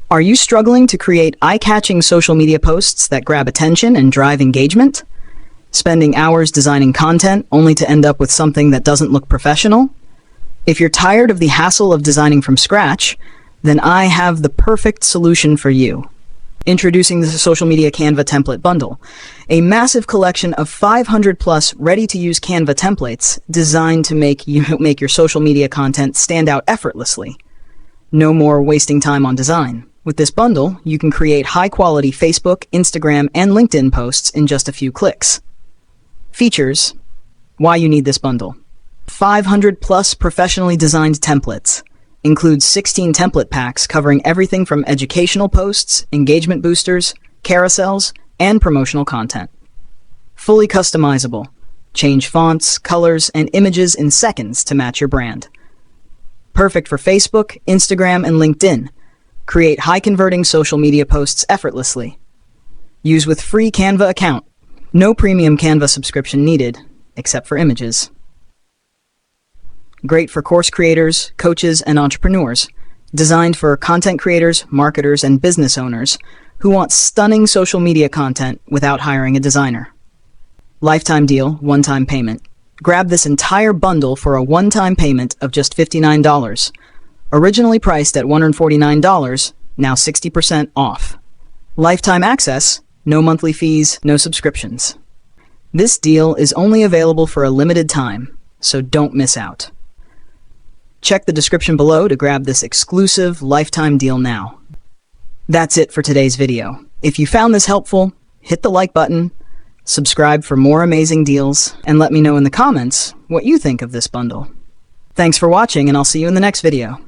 Are you struggling to create eye-catching social media posts that grab attention and drive engagement? Spending hours designing content only to end up with something that doesn't look professional? If you're tired of the hassle of designing from scratch, then I have the perfect solution for you. Introducing the Social Media Canva Template Bundle, a massive collection of 500 plus ready-to-use Canva templates designed to make your social media content stand out effortlessly. No more wasting time on design. With this bundle, you can create high-quality Facebook, Instagram, and LinkedIn posts in just a few clicks. Features: why you need this bundle. 500 plus professionally designed templates. Includes 16 template packs covering everything from educational posts, engagement boosters, carousels, and promotional content. Fully customizable. Change fonts, colors, and images in seconds to match your brand. Perfect for Facebook, Instagram, and LinkedIn. Create high-converting social media posts effortlessly. Use with free Canva account. No premium Canva subscription needed, except for images. Great for course creators, coaches, and entrepreneurs. Designed for content creators, marketers, and business owners who want stunning social media content without hiring a designer. Lifetime deal, one-time payment. Grab this entire bundle for a one-time payment of just $59. Originally priced at $149, now 60% off. Lifetime access, no monthly fees, no subscriptions. This deal is only available for a limited time, so don't miss out. Check the description below to grab this exclusive lifetime deal now. That's it for today's video. If you found this helpful, hit the like button, subscribe for more amazing deals, and let me know in the comments what you think of this bundle. Thanks for watching, and I'll see you in the next video.